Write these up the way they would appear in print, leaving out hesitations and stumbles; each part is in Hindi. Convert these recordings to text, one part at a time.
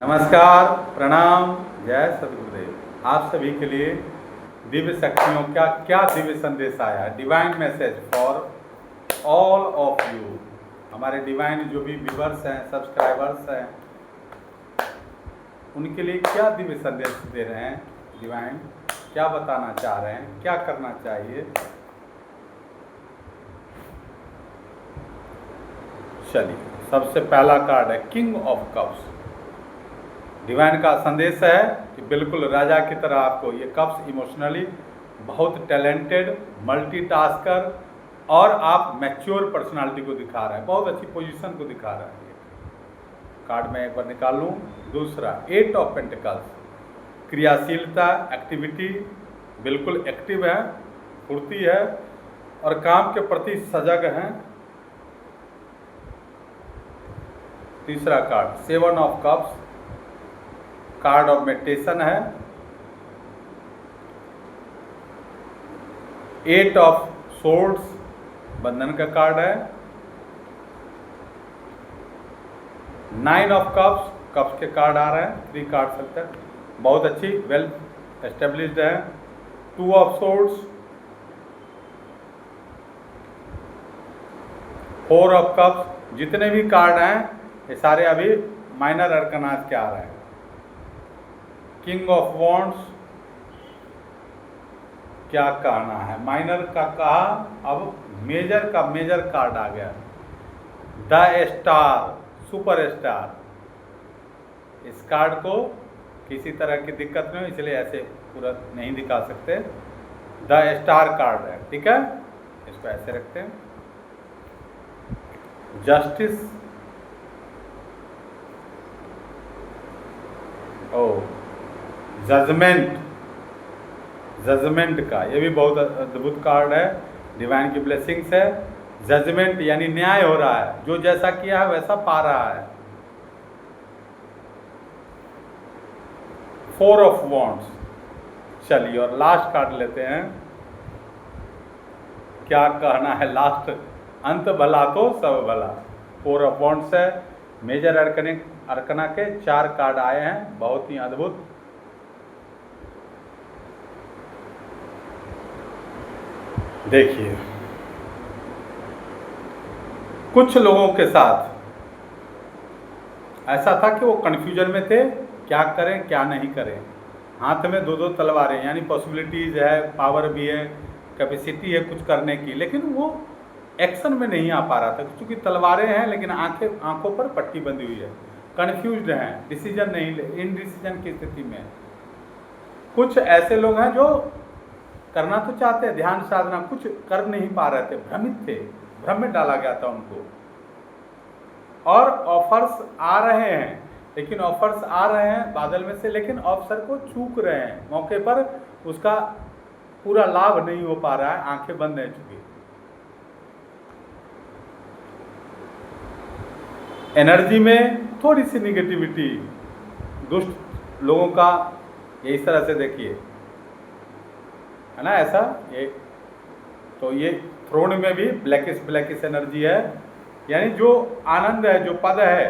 नमस्कार, प्रणाम, जय सद्गुरुदेव। आप सभी के लिए दिव्य शक्तियों का क्या दिव्य संदेश आया है। Divine message for all of you. हमारे डिवाइन जो भी व्यूअर्स हैं, सब्सक्राइबर्स हैं, उनके लिए क्या दिव्य संदेश दे रहे हैं। डिवाइन क्या बताना चाह रहे हैं, क्या करना चाहिए। चलिए, सबसे पहला कार्ड है किंग ऑफ कप्स। डिवाइन का संदेश है कि बिल्कुल राजा की तरह आपको ये कप्स इमोशनली बहुत टैलेंटेड, मल्टीटास्कर और आप मैच्योर पर्सनालिटी को दिखा रहे हैं, बहुत अच्छी पोजीशन को दिखा रहे हैं। कार्ड में एक बार निकाल लूँ। दूसरा 8 ऑफ पेंटिकल्स, क्रियाशीलता, एक्टिविटी, बिल्कुल एक्टिव है, फुर्ती है और काम के प्रति सजग हैं। तीसरा card 7 of cups, card of meditation है। 8 ऑफ सोर्ड्स, बंधन का कार्ड है। 9 ऑफ कप्स, कप्स के कार्ड आ रहे हैं, 3 कार्ड सकते हैं, बहुत अच्छी, वेल एस्टेब्लिश्ड है। 2 ऑफ सोर्ड्स, 4 ऑफ कप्स। जितने भी कार्ड हैं ये सारे अभी माइनर अरकानास के आ रहे हैं। किंग ऑफ वॉन्ड्स, क्या कहना है, माइनर का कहा, अब मेजर का मेजर कार्ड आ गया, द स्टार, सुपर स्टार। इस कार्ड को किसी तरह की दिक्कत नहीं हो, इसलिए ऐसे पूरा नहीं दिखा सकते। द स्टार कार्ड है, ठीक है, इसको ऐसे रखते हैं। जस्टिस, ओ जजमेंट, जजमेंट का ये भी बहुत अद्भुत कार्ड है। डिवाइन की ब्लेसिंग्स है। जजमेंट यानी न्याय हो रहा है, जो जैसा किया है वैसा पा रहा है। 4 ऑफ वॉन्ड्स। चलिए और लास्ट कार्ड लेते हैं, क्या कहना है लास्ट, अंत भला तो सब भला। 4 ऑफ वॉन्ड्स है, मेजर अरकना के 4 कार्ड आए हैं, बहुत ही अद्भुत। देखिए, कुछ लोगों के साथ ऐसा था कि वो कन्फ्यूजन में थे, क्या करें क्या नहीं करें। हाथ में 2-2 तलवारें, यानी पॉसिबिलिटीज़ है, पावर भी है, कैपेसिटी है कुछ करने की, लेकिन वो एक्शन में नहीं आ पा रहा था, क्योंकि तलवारें हैं लेकिन आंखों पर पट्टी बंधी हुई है, कन्फ्यूज्ड हैं, डिसीजन नहीं ले, इनडिसीजन की स्थिति में। कुछ ऐसे लोग हैं जो करना तो चाहते हैं, ध्यान साधना, कुछ कर नहीं पा रहे थे, भ्रमित थे, भ्रम में डाला गया था उनको। और ऑफर्स आ रहे हैं, लेकिन ऑफर्स आ रहे हैं बादल में से, लेकिन अवसर को चूक रहे हैं, मौके पर उसका पूरा लाभ नहीं हो पा रहा है, आंखें बंद है चुकी। एनर्जी में थोड़ी सी निगेटिविटी, दुष्ट लोगों का, ये इस तरह से देखिए, है ना ऐसा। ये तो ये थ्रोन में भी ब्लैकिश एनर्जी है, यानी जो आनंद है, जो पद है,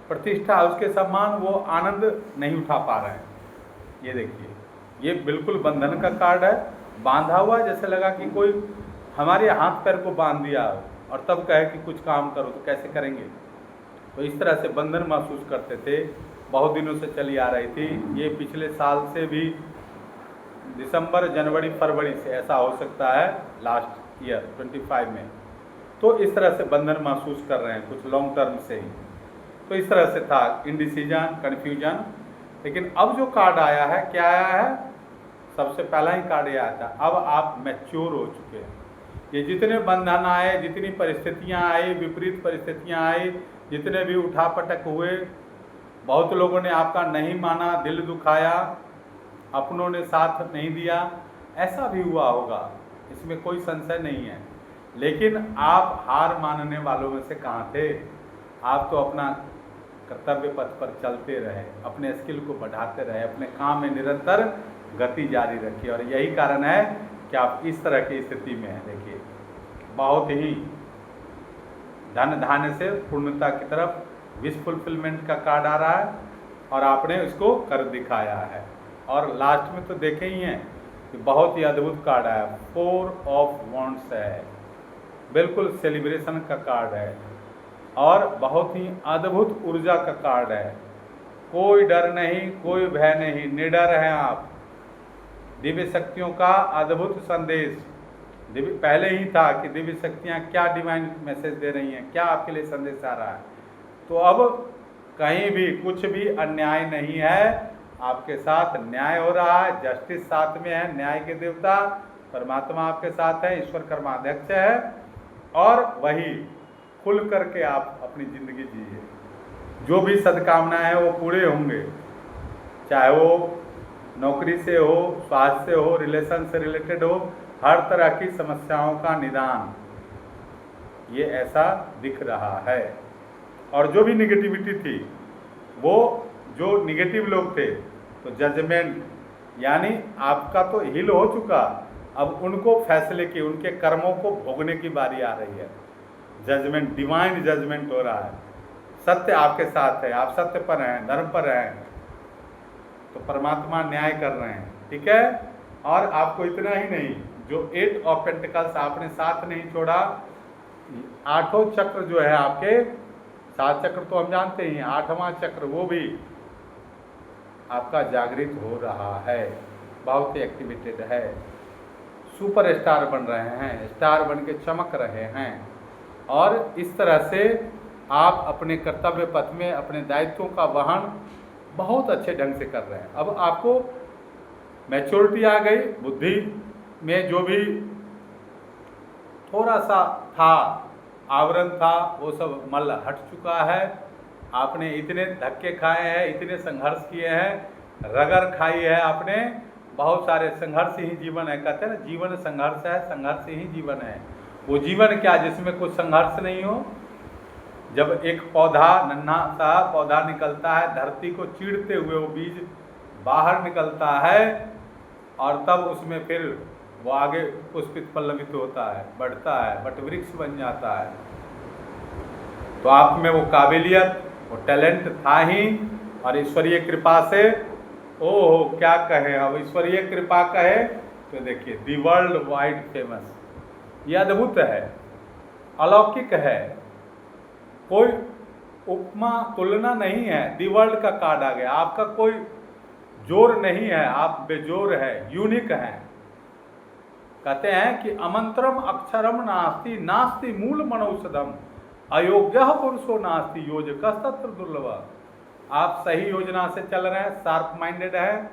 प्रतिष्ठा, उसके सम्मान, वो आनंद नहीं उठा पा रहे हैं। ये देखिए, ये बिल्कुल बंधन का कार्ड है, बांधा हुआ, जैसे लगा कि कोई हमारे हाथ पैर को बांध दिया और तब कहे कि कुछ काम करो, तो कैसे करेंगे। तो इस तरह से बंधन महसूस करते थे, बहुत दिनों से चली आ रही थी। ये पिछले साल से भी, दिसंबर, जनवरी, फरवरी से ऐसा हो सकता है, लास्ट ईयर 25 में। तो इस तरह से बंधन महसूस कर रहे हैं, कुछ लॉन्ग टर्म से ही। तो इस तरह से था, इंडिसीजन, कन्फ्यूजन। लेकिन अब जो कार्ड आया है, क्या आया है, सबसे पहला ही कार्ड ये आया था, अब आप मैच्योर हो चुके हैं। ये जितने बंधन आए, जितनी परिस्थितियां आई, विपरीत परिस्थितियां आई, जितने भी उठापटक हुए, बहुत लोगों ने आपका नहीं माना, दिल दुखाया, अपनों ने साथ नहीं दिया, ऐसा भी हुआ होगा, इसमें कोई संशय नहीं है। लेकिन आप हार मानने वालों में से कहाँ थे। आप तो अपना कर्तव्य पथ पर चलते रहे, अपने स्किल को बढ़ाते रहे, अपने काम में निरंतर गति जारी रखिए, और यही कारण है कि आप इस तरह की स्थिति में हैं। देखिए, बहुत ही धन धान्य से पूर्णता की तरफ, विश फुलफिलमेंट का कार्ड आ रहा है। और आपने इसको कर दिखाया है। और लास्ट में तो देखे ही हैं कि बहुत ही अद्भुत कार्ड है, 4 ऑफ वॉन्ड्स है, बिल्कुल सेलिब्रेशन का कार्ड है और बहुत ही अद्भुत ऊर्जा का कार्ड है। कोई डर नहीं, कोई भय नहीं, निडर हैं आप। दिव्य शक्तियों का अद्भुत संदेश पहले ही था कि दिव्य शक्तियाँ क्या डिवाइन मैसेज दे रही हैं, क्या आपके लिए संदेश आ रहा है। तो अब कहीं भी कुछ भी अन्याय नहीं है, आपके साथ न्याय हो रहा है, जस्टिस साथ में है, न्याय के देवता परमात्मा आपके साथ है, ईश्वर कर्माध्यक्ष है और वही खुल करके आप अपनी जिंदगी जिए। जो भी सद्कामनाएं हैं वो पूरे होंगे, चाहे वो नौकरी से हो, स्वास्थ्य से हो, रिलेशन से रिलेटेड हो, हर तरह की समस्याओं का निदान ये ऐसा दिख रहा है। और जो भी निगेटिविटी थी, वो जो निगेटिव लोग थे, तो जजमेंट यानी आपका तो हिल हो चुका, अब उनको फैसले की, उनके कर्मों को भोगने की बारी आ रही है। जजमेंट, डिवाइन जजमेंट हो रहा है, सत्य आपके साथ है, आप सत्य पर हैं, धर्म पर हैं, तो परमात्मा न्याय कर रहे हैं, ठीक है। और आपको इतना ही नहीं, जो 8 ऑफ पेंटिकल्स आपने साथ नहीं छोड़ा, 8 चक्र जो है आपके, 7 चक्र तो हम जानते ही हैं, 8वां चक्र वो भी आपका जागृत हो रहा है, बहुत ही एक्टिवेटेड है, सुपर स्टार बन रहे हैं, स्टार बन के चमक रहे हैं। और इस तरह से आप अपने कर्तव्य पथ में अपने दायित्वों का वहन बहुत अच्छे ढंग से कर रहे हैं। अब आपको मैच्योरिटी आ गई, बुद्धि में जो भी थोड़ा सा था, आवरण था, वो सब मल हट चुका है। आपने इतने धक्के खाए हैं, इतने संघर्ष किए हैं, रगड़ खाई है आपने, बहुत सारे संघर्ष ही जीवन है। कहते हैं ना, जीवन संघर्ष है, संघर्ष ही जीवन है। वो जीवन क्या जिसमें कुछ संघर्ष नहीं हो। जब एक पौधा, नन्हा सा पौधा निकलता है, धरती को चीरते हुए वो बीज बाहर निकलता है और तब उसमें फिर वो आगे पुष्पित पल्लवित होता है, बढ़ता है, बट वृक्ष बन जाता है। तो आप में वो काबिलियत, वो टैलेंट था ही, और ईश्वरीय कृपा से, ओहो क्या कहें, अब ईश्वरीय कृपा कहे तो देखिए, दी वर्ल्ड वाइड फेमस, ये अद्भुत है, अलौकिक है, कोई उपमा तुलना नहीं है। दी वर्ल्ड का कार्ड आ गया, आपका कोई जोर नहीं है, आप बेजोर है, यूनिक हैं। कहते हैं कि अमंत्रम अक्षरम नास्ति, नास्ति मूल मनौषधम, अयोग्य पुरुषो नास्ति योजकस्तत्र दुर्लभ। आप सही योजना से चल रहे हैं, शार्प माइंडेड हैं,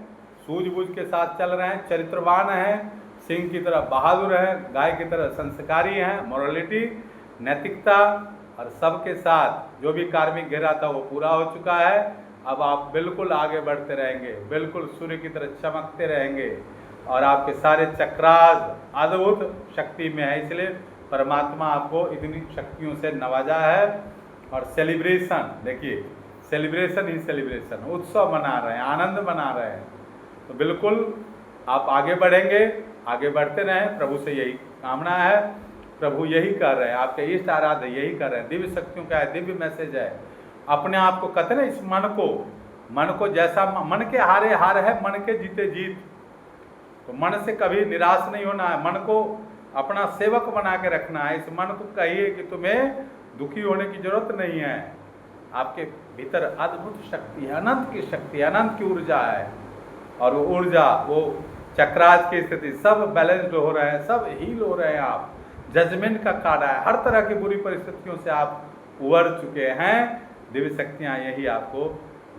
सूझबूझ के साथ चल रहे हैं, चरित्रवान हैं, सिंह की तरह बहादुर हैं, गाय की तरह संस्कारी हैं, मोरालिटी, नैतिकता, और सबके साथ जो भी कार्मिक घेरा था वो पूरा हो चुका है। अब आप बिल्कुल आगे बढ़ते रहेंगे, बिल्कुल सूर्य की तरह चमकते रहेंगे, और आपके सारे चक्रास अद्भुत शक्ति में है, इसलिए परमात्मा आपको इतनी शक्तियों से नवाजा है। और सेलिब्रेशन देखिए, सेलिब्रेशन ही सेलिब्रेशन, उत्सव मना रहे हैं, आनंद मना रहे हैं। तो बिल्कुल आप आगे बढ़ेंगे, आगे बढ़ते रहें, प्रभु से यही कामना है, प्रभु यही कर रहे हैं, आपके इष्ट आराध्य यही कर रहे हैं। दिव्य शक्तियों का है, दिव्य मैसेज है। अपने आप को कहते ना, इस मन को जैसा मन के हारे हार है, मन के जीते जीत। तो मन से कभी निराश नहीं होना है, मन को अपना सेवक बना के रखना है। इस मन को कहिए कि तुम्हें दुखी होने की जरूरत नहीं है, आपके भीतर अद्भुत शक्ति है, अनंत की शक्ति, अनंत की ऊर्जा है। और वो ऊर्जा, वो चक्रास की स्थिति, सब बैलेंस्ड हो रहे हैं, सब हील हो रहे हैं। आप जजमेंट का कार्ड है, हर तरह की बुरी परिस्थितियों से आप उबर चुके हैं। दिव्य शक्तियाँ यही आपको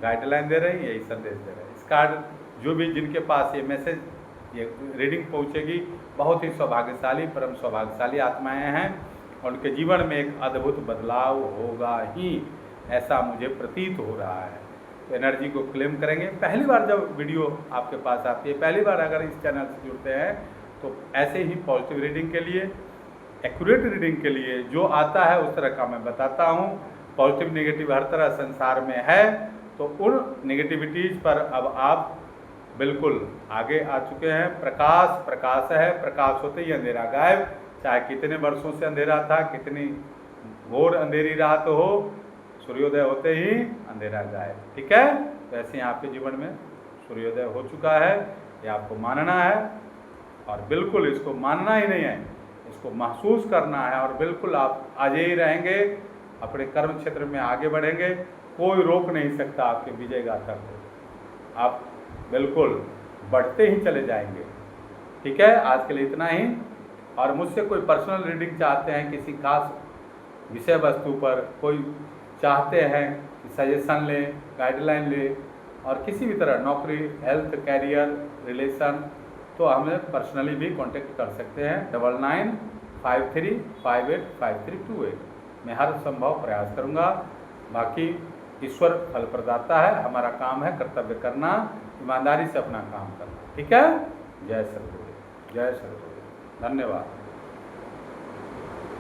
गाइडलाइन दे रही हैं, यही संदेश दे रहे हैं। इस कार्ड जो भी जिनके पास ये मैसेज, ये रीडिंग पहुँचेगी, बहुत ही सौभाग्यशाली, परम सौभाग्यशाली आत्माएं हैं, और उनके जीवन में एक अद्भुत बदलाव होगा ही, ऐसा मुझे प्रतीत हो रहा है। तो एनर्जी को क्लेम करेंगे। पहली बार जब वीडियो आपके पास आती है, पहली बार अगर इस चैनल से जुड़ते हैं, तो ऐसे ही पॉजिटिव रीडिंग के लिए, एक्यूरेट रीडिंग के लिए जो आता है उस तरह का मैं बताता हूँ। पॉजिटिव नेगेटिव हर तरह संसार में है, तो उन नेगेटिविटीज़ पर अब आप बिल्कुल आगे आ चुके हैं। प्रकाश है, प्रकाश होते ही अंधेरा गायब, चाहे कितने वर्षों से अंधेरा था, कितनी घोर अंधेरी रात हो, सूर्योदय होते ही अंधेरा गायब। ठीक है, तो ऐसे ही आपके जीवन में सूर्योदय हो चुका है, ये आपको मानना है। और बिल्कुल इसको मानना ही नहीं है, इसको महसूस करना है, और बिल्कुल आप आगे ही रहेंगे, अपने कर्म क्षेत्र में आगे बढ़ेंगे, कोई रोक नहीं सकता आपके विजय गाथा को। आप बिल्कुल बढ़ते ही चले जाएंगे। ठीक है, आज के लिए इतना ही। और मुझसे कोई पर्सनल रीडिंग चाहते हैं, किसी खास विषय वस्तु पर कोई चाहते हैं कि सजेशन लें, गाइडलाइन लें, और किसी भी तरह नौकरी, हेल्थ, कैरियर, रिलेशन, तो हमें पर्सनली भी कांटेक्ट कर सकते हैं 9953585328। मैं हर संभव प्रयास करूंगा। बाकी ईश्वर फल प्रदाता है, हमारा काम है कर्तव्य करना, ईमानदारी से अपना काम करना। ठीक है, जय सद्गुरु, जय सद्गुरु, धन्यवाद।